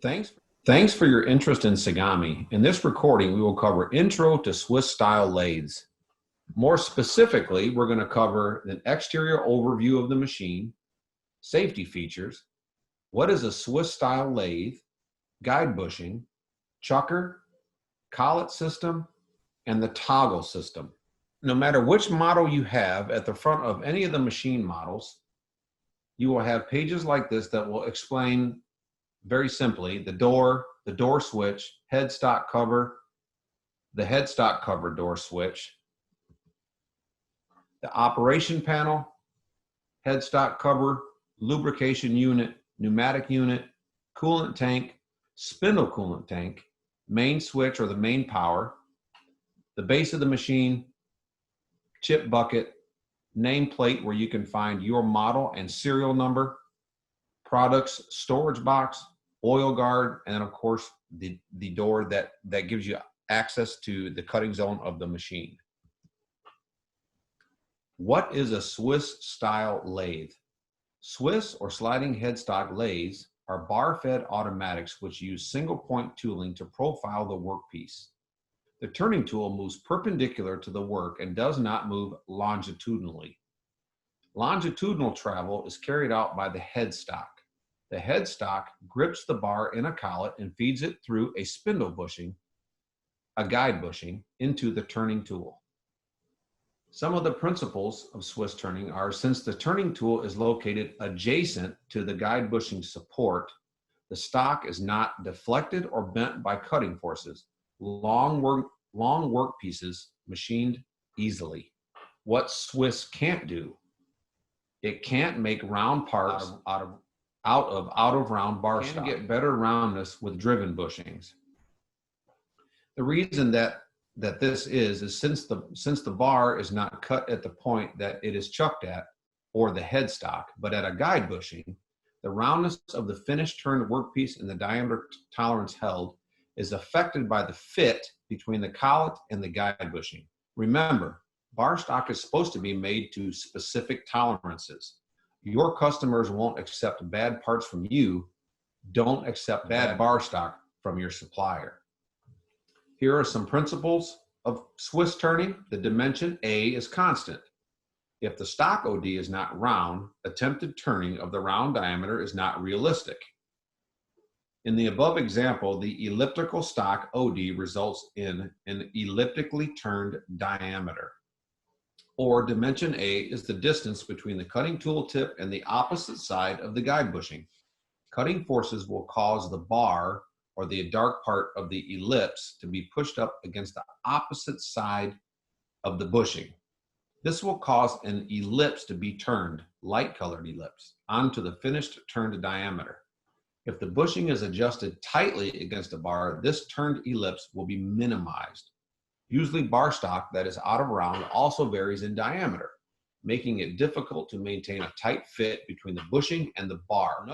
Thanks. Thanks for your interest in Tsugami. In this recording, we will cover Intro to Swiss-style lathes. More specifically, we're going to cover an exterior overview of the machine, safety features, what is a Swiss-style lathe, guide bushing, chucker, collet system, and the toggle system. No matter which model you have at the front of any of the machine models, you will have pages like this that will explain very simply the door switch, headstock cover, the headstock cover door switch, the operation panel, headstock cover, lubrication unit, pneumatic unit, coolant tank, spindle coolant tank, main switch or the main power, the base of the machine, chip bucket, nameplate where you can find your model and serial number, products, storage box, oil guard, and then of course the door that gives you access to the cutting zone of the machine. What is a Swiss style lathe? Swiss or sliding headstock lathes are bar-fed automatics which use single point tooling to profile the workpiece. The turning tool moves perpendicular to the work and does not move longitudinally. Longitudinal travel is carried out by the headstock. The headstock grips the bar in a collet and feeds it through a spindle bushing, a guide bushing, into the turning tool. Some of the principles of Swiss turning are, since the turning tool is located adjacent to the guide bushing support, the stock is not deflected or bent by cutting forces. Long work pieces machined easily. What Swiss can't do, it can't make round parts out of round bar stock. Get better roundness with driven bushings. The reason that this is since the bar is not cut at the point that it is chucked at, or the headstock, but at a guide bushing, the roundness of the finished turned workpiece and the diameter tolerance held is affected by the fit between the collet and the guide bushing. Remember, bar stock is supposed to be made to specific tolerances. Your customers won't accept bad parts from you. Don't accept bad bar stock from your supplier. Here are some principles of Swiss turning. The dimension A is constant. If the stock OD is not round, attempted turning of the round diameter is not realistic. In the above example, the elliptical stock OD results in an elliptically turned diameter. Or dimension A is the distance between the cutting tool tip and the opposite side of the guide bushing. Cutting forces will cause the bar or the dark part of the ellipse to be pushed up against the opposite side of the bushing. This will cause an ellipse to be turned, light colored ellipse, onto the finished turned diameter. If the bushing is adjusted tightly against a bar, this turned ellipse will be minimized. Usually bar stock that is out of round also varies in diameter, making it difficult to maintain a tight fit between the bushing and the bar.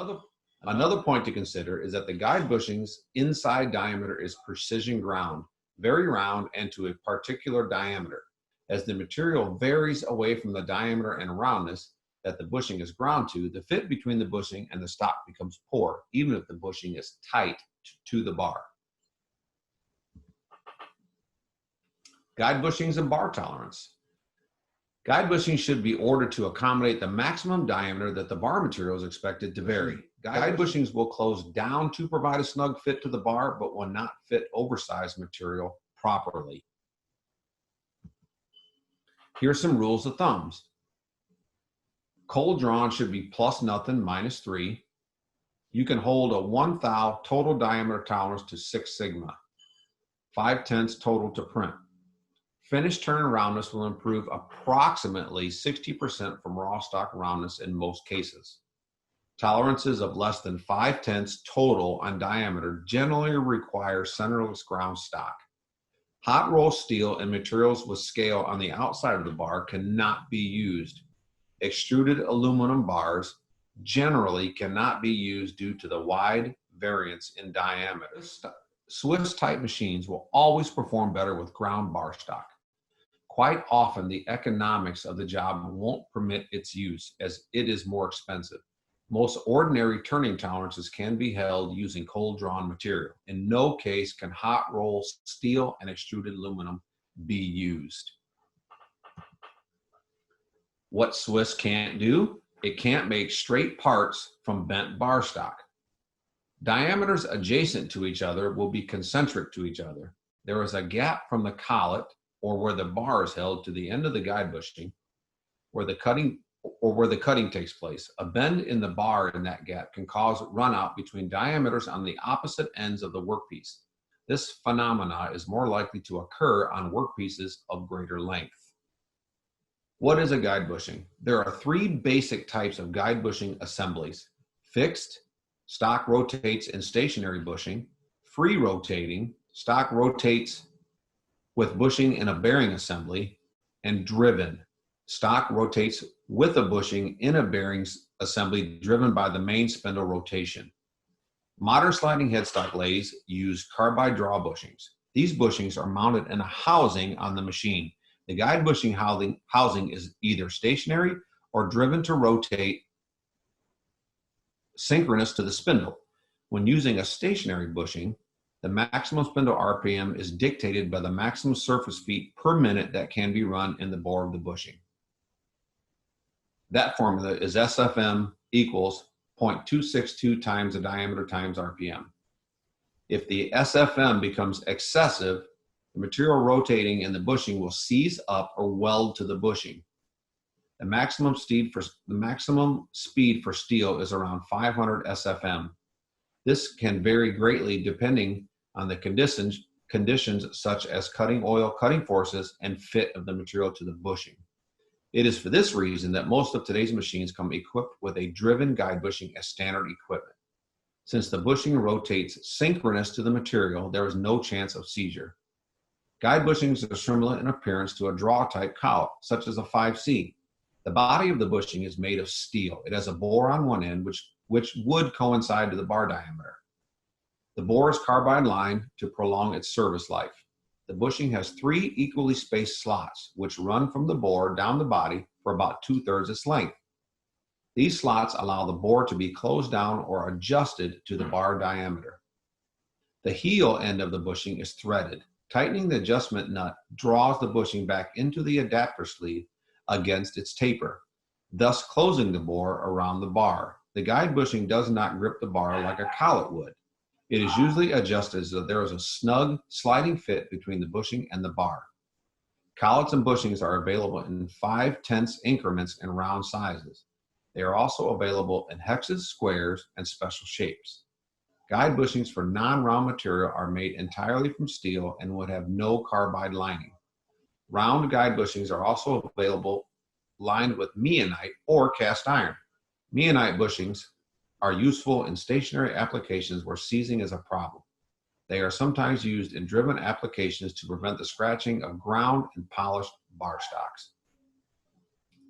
Another point to consider is that the guide bushing's inside diameter is precision ground, very round and to a particular diameter. As the material varies away from the diameter and roundness that the bushing is ground to, the fit between the bushing and the stock becomes poor, even if the bushing is tight to the bar. Guide bushings and bar tolerance. Guide bushings should be ordered to accommodate the maximum diameter that the bar material is expected to vary. Guide bushings will close down to provide a snug fit to the bar, but will not fit oversized material properly. Here are some rules of thumbs. Cold drawn should be plus nothing, minus 3. You can hold a 1 thou total diameter tolerance to 6 sigma, 5/10 total to print. Finished turn roundness will improve approximately 60% from raw stock roundness in most cases. Tolerances of less than 5/10 total on diameter generally require centerless ground stock. Hot roll steel and materials with scale on the outside of the bar cannot be used. Extruded aluminum bars generally cannot be used due to the wide variance in diameter. Swiss type machines will always perform better with ground bar stock. Quite often, the economics of the job won't permit its use as it is more expensive. Most ordinary turning tolerances can be held using cold drawn material. In no case can hot roll steel and extruded aluminum be used. What Swiss can't do? It can't make straight parts from bent bar stock. Diameters adjacent to each other will be concentric to each other. There is a gap from the collet, or where the bar is held, to the end of the guide bushing, where the cutting takes place. A bend in the bar in that gap can cause runout between diameters on the opposite ends of the workpiece. This phenomena is more likely to occur on workpieces of greater length. What is a guide bushing? There are three basic types of guide bushing assemblies: fixed, stock rotates in stationary bushing; free rotating, stock rotates with bushing in a bearing assembly; and driven, stock rotates with a bushing in a bearings assembly driven by the main spindle rotation. Modern sliding headstock lathes use carbide draw bushings. These bushings are mounted in a housing on the machine. The guide bushing housing is either stationary or driven to rotate synchronous to the spindle. When using a stationary bushing, the maximum spindle RPM is dictated by the maximum surface feet per minute that can be run in the bore of the bushing. That formula is SFM equals 0.262 times the diameter times RPM. If the SFM becomes excessive, the material rotating in the bushing will seize up or weld to the bushing. The maximum speed for steel is around 500 SFM. This can vary greatly depending on the conditions such as cutting oil, cutting forces, and fit of the material to the bushing. It is for this reason that most of today's machines come equipped with a driven guide bushing as standard equipment. Since the bushing rotates synchronous to the material, there is no chance of seizure. Guide bushings are similar in appearance to a draw-type collet, such as a 5C. The body of the bushing is made of steel. It has a bore on one end, which would coincide to the bar diameter. The bore is carbide lined to prolong its service life. The bushing has three equally spaced slots, which run from the bore down the body for about 2/3 its length. These slots allow the bore to be closed down or adjusted to the bar diameter. The heel end of the bushing is threaded. Tightening the adjustment nut draws the bushing back into the adapter sleeve against its taper, thus closing the bore around the bar. The guide bushing does not grip the bar like a collet would. It is usually adjusted so that there is a snug sliding fit between the bushing and the bar. Collets and bushings are available in 5/10 increments and round sizes. They are also available in hexes, squares, and special shapes. Guide bushings for non-round material are made entirely from steel and would have no carbide lining. Round guide bushings are also available lined with meionite or cast iron. Meionite bushings are useful in stationary applications where seizing is a problem. They are sometimes used in driven applications to prevent the scratching of ground and polished bar stocks.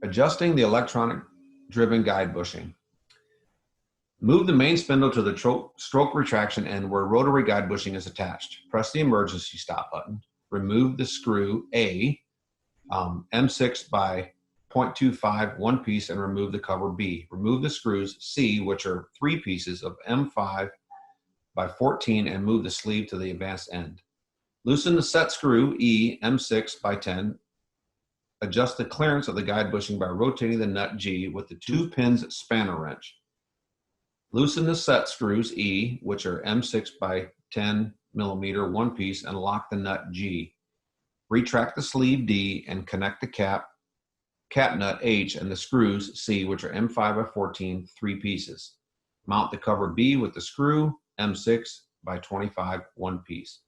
Adjusting the electronic driven guide bushing. Move the main spindle to the stroke retraction end where rotary guide bushing is attached. Press the emergency stop button. Remove the screw A, M6 by 0.25, one piece, and remove the cover B. Remove the screws C, which are 3 pieces of M5 by 14, and move the sleeve to the advanced end. Loosen the set screw E, M6 by 10. Adjust the clearance of the guide bushing by rotating the nut G with the 2 pins spanner wrench. Loosen the set screws E, which are M6 by 10 millimeter, one piece, and lock the nut G. Retract the sleeve D and connect the cap nut H and the screws C, which are M5 by 14, 3 pieces. Mount the cover B with the screw M6 by 25, one piece.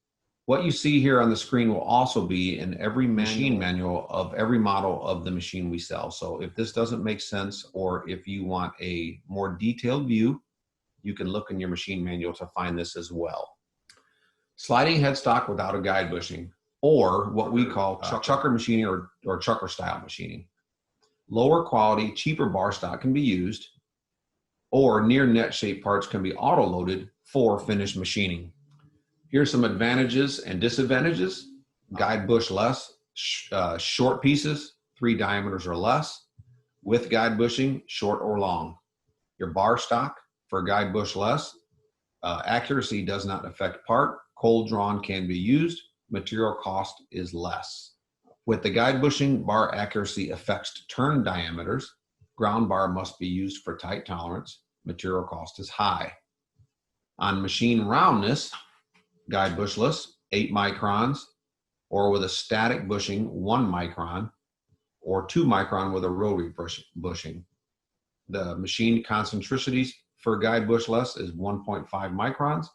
What you see here on the screen will also be in every machine manual of every model of the machine we sell. So if this doesn't make sense, or if you want a more detailed view, you can look in your machine manual to find this as well. Sliding headstock without a guide bushing, or what we call chucker machining or chucker style machining. Lower quality, cheaper bar stock can be used, or near net shape parts can be auto-loaded for finished machining. Here's some advantages and disadvantages. Guide bush less, short pieces, 3 diameters or less. With guide bushing, short or long. Your bar stock for guide bush less. Accuracy does not affect part. Cold drawn can be used. Material cost is less. With the guide bushing, bar accuracy affects turn diameters. Ground bar must be used for tight tolerance. Material cost is high. On machine roundness, guide bushless, 8 microns, or with a static bushing, 1 micron, or 2 micron with a rotary bushing. The machine concentricities for guide bushless is 1.5 microns.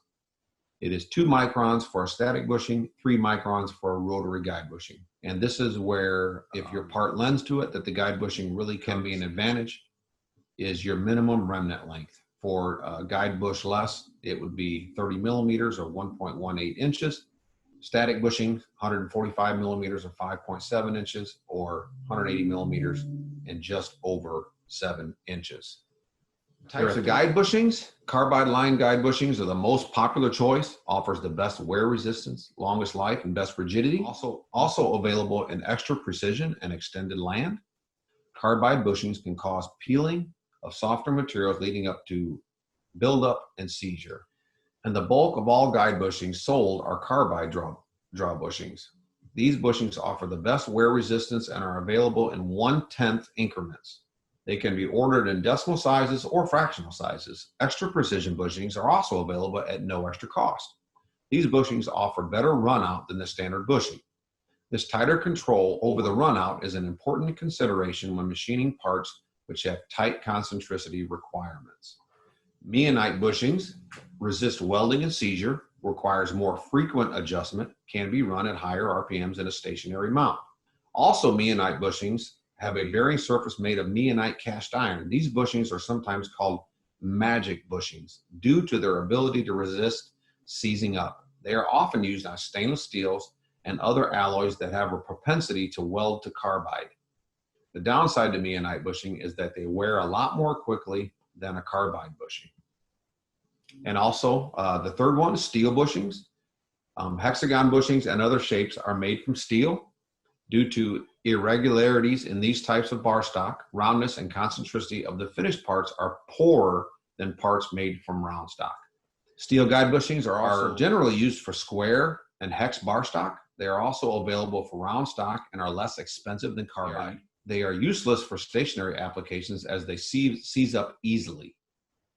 It is 2 microns for a static bushing, 3 microns for a rotary guide bushing. And this is where, if your part lends to it, that the guide bushing really can be an advantage, is your minimum remnant length. For guide bush less, it would be 30 millimeters or 1.18 inches. Static bushing, 145 millimeters or 5.7 inches, or 180 millimeters and just over 7 inches. Types of guide bushings. Carbide line guide bushings are the most popular choice, offers the best wear resistance, longest life, and best rigidity. Also available in extra precision and extended land. Carbide bushings can cause peeling of softer materials, leading up to buildup and seizure. And the bulk of all guide bushings sold are carbide draw bushings. These bushings offer the best wear resistance and are available in 1/10 increments. They can be ordered in decimal sizes or fractional sizes. Extra precision bushings are also available at no extra cost. These bushings offer better runout than the standard bushing. This tighter control over the runout is an important consideration when machining parts which have tight concentricity requirements. Meionite bushings resist welding and seizure, requires more frequent adjustment, can be run at higher RPMs in a stationary mount. Also, meionite bushings have a bearing surface made of meionite cast iron. These bushings are sometimes called magic bushings due to their ability to resist seizing up. They are often used on stainless steels and other alloys that have a propensity to weld to carbide. The downside to meionite bushing is that they wear a lot more quickly than a carbide bushing. And also, the third one is steel bushings. Hexagon bushings and other shapes are made from steel. Due to irregularities in these types of bar stock, roundness and concentricity of the finished parts are poorer than parts made from round stock. Steel guide bushings are also generally used for square and hex bar stock. They are also available for round stock and are less expensive than carbide. They are useless for stationary applications as they seize up easily.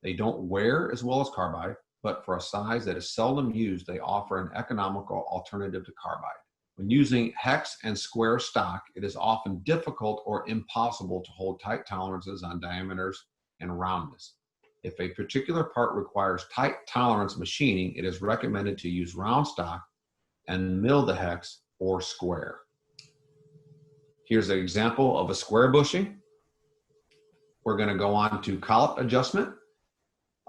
They don't wear as well as carbide, but for a size that is seldom used, they offer an economical alternative to carbide. When using hex and square stock, it is often difficult or impossible to hold tight tolerances on diameters and roundness. If a particular part requires tight tolerance machining, it is recommended to use round stock and mill the hex or square. Here's an example of a square bushing. We're going to go on to collet adjustment.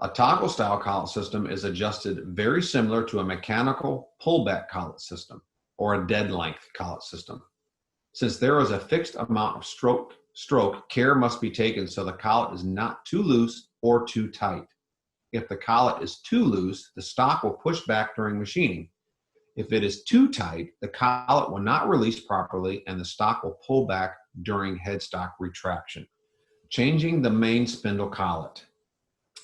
A toggle style collet system is adjusted very similar to a mechanical pullback collet system or a dead length collet system. Since there is a fixed amount of stroke, care must be taken so the collet is not too loose or too tight. If the collet is too loose, the stock will push back during machining. If it is too tight, the collet will not release properly and the stock will pull back during headstock retraction. Changing the main spindle collet.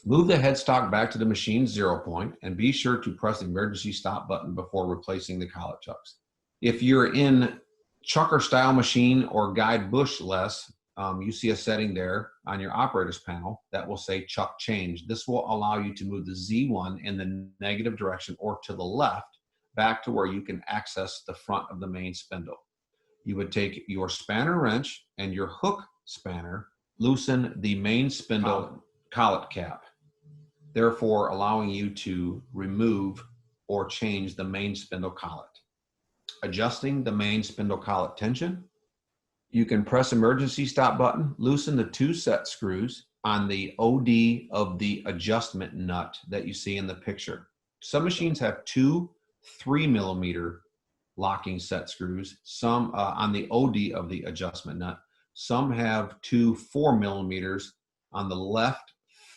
Move the headstock back to the machine's 0 point and be sure to press the emergency stop button before replacing the collet chucks. If you're in chucker style machine or guide bush less, you see a setting there on your operator's panel that will say chuck change. This will allow you to move the Z1 in the negative direction or to the left back to where you can access the front of the main spindle. You would take your spanner wrench and your hook spanner, loosen the main spindle collet cap, therefore allowing you to remove or change the main spindle collet. Adjusting the main spindle collet tension. You can press emergency stop button, loosen the 2 set screws on the OD of the adjustment nut that you see in the picture. Some machines have 2 3mm locking set screws, some on the OD of the adjustment nut. Some have 2 4mm on the left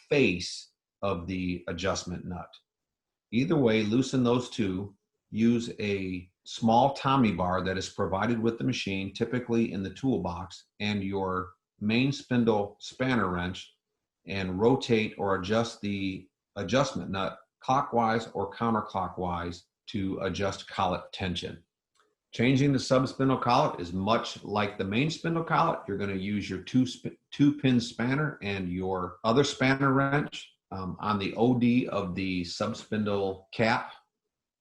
face of the adjustment nut. Either way, loosen those 2. Use a small Tommy bar that is provided with the machine, typically in the toolbox, and your main spindle spanner wrench, and rotate or adjust the adjustment nut clockwise or counterclockwise to adjust collet tension. Changing the sub-spindle collet is much like the main spindle collet. You're going to use your two-pin spanner and your other spanner wrench. On the OD of the sub-spindle cap,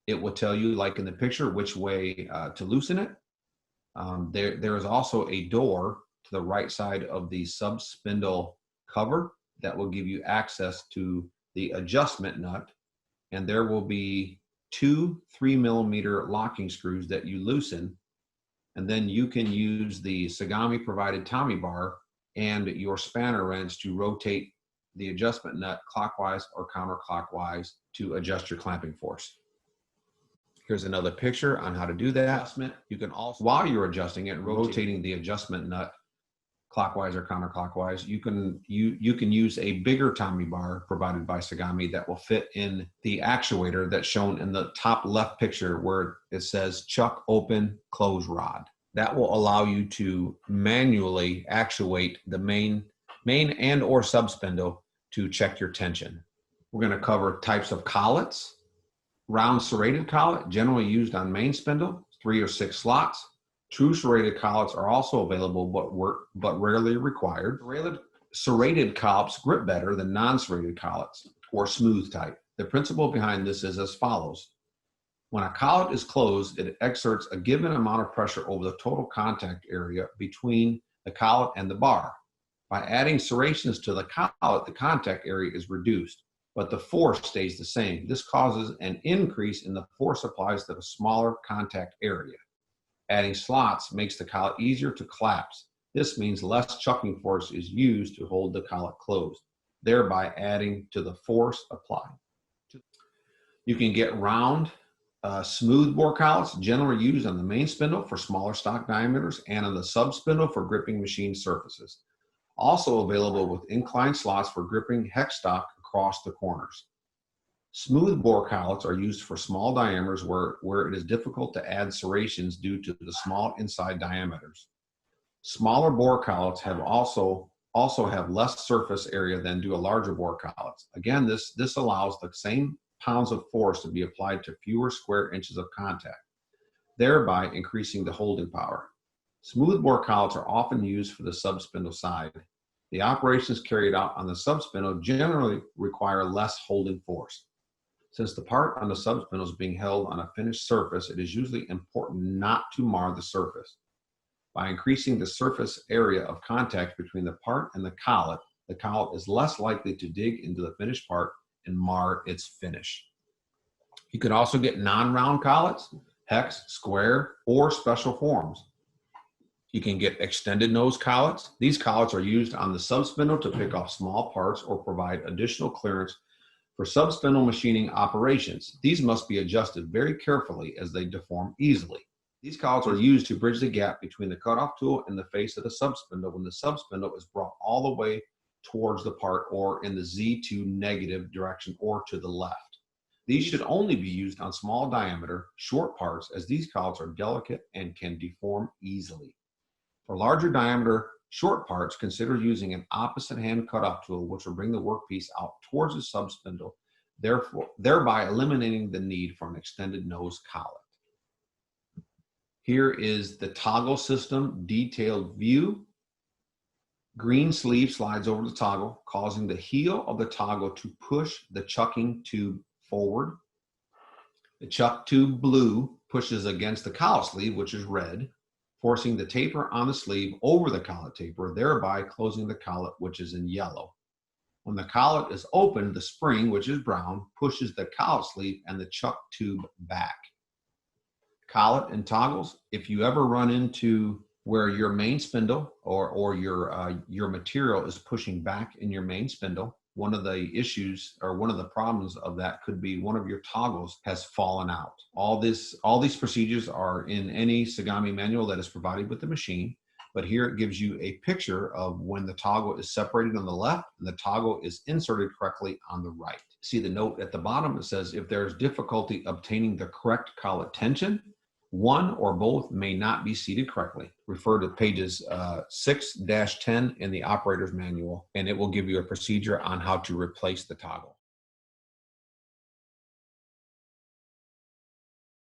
it will tell you, like in the picture, which way to loosen it. There is also a door to the right side of the sub-spindle cover that will give you access to the adjustment nut, and there will be 2 3mm locking screws that you loosen, and then you can use the Tsugami provided Tommy bar and your spanner wrench to rotate the adjustment nut clockwise or counterclockwise to adjust your clamping force. Here's another picture on how to do that. You can also, while you're adjusting it and rotating the adjustment nut clockwise or counterclockwise, you can use a bigger Tommy bar provided by Tsugami that will fit in the actuator that's shown in the top left picture where it says chuck open close rod. That will allow you to manually actuate the main and or sub spindle to check your tension. We're going to cover types of collets. Round serrated collet, generally used on main spindle, 3 or 6 slots. True serrated collets are also available, but rarely required. Serrated collets grip better than non-serrated collets, or smooth type. The principle behind this is as follows. When a collet is closed, it exerts a given amount of pressure over the total contact area between the collet and the bar. By adding serrations to the collet, the contact area is reduced, but the force stays the same. This causes an increase in the force applied to the smaller contact area. Adding slots makes the collet easier to collapse. This means less chucking force is used to hold the collet closed, thereby adding to the force applied. You can get round, smooth bore collets, generally used on the main spindle for smaller stock diameters and on the sub spindle for gripping machine surfaces. Also available with inclined slots for gripping hex stock across the corners. Smooth bore collets are used for small diameters where it is difficult to add serrations due to the small inside diameters. Smaller bore collets also have less surface area than do a larger bore collets. Again, this allows the same pounds of force to be applied to fewer square inches of contact, thereby increasing the holding power. Smooth bore collets are often used for the sub spindle side. The operations carried out on the sub spindle generally require less holding force. Since the part on the sub spindle is being held on a finished surface, it is usually important not to mar the surface. By increasing the surface area of contact between the part and the collet is less likely to dig into the finished part and mar its finish. You can also get non-round collets, hex, square, or special forms. You can get extended nose collets. These collets are used on the sub spindle to pick off small parts or provide additional clearance for sub spindle machining operations. These must be adjusted very carefully as they deform easily. These collets are used to bridge the gap between the cutoff tool and the face of the sub spindle when the sub spindle is brought all the way towards the part or in the Z2 negative direction or to the left. These should only be used on small diameter, short parts, as these collets are delicate and can deform easily. For larger diameter, short parts, consider using an opposite hand cutoff tool, which will bring the workpiece out towards the sub spindle, thereby eliminating the need for an extended nose collet. Here is the toggle system detailed view. Green sleeve slides over the toggle, causing the heel of the toggle to push the chucking tube forward. The chuck tube blue pushes against the collet sleeve, which is red, forcing the taper on the sleeve over the collet taper, thereby closing the collet, which is in yellow. When the collet is open, the spring, which is brown, pushes the collet sleeve and the chuck tube back. Collet and toggles, if you ever run into where your main spindle or your material is pushing back in your main spindle, one of the issues or one of the problems of that could be one of your toggles has fallen out. All these procedures are in any Tsugami manual that is provided with the machine, but here it gives you a picture of when the toggle is separated on the left and the toggle is inserted correctly on the right. See the note at the bottom, it says if there's difficulty obtaining the correct collet tension, One or both may not be seated correctly. Refer to pages 6-10 in the operator's manual, and it will give you a procedure on how to replace the toggle.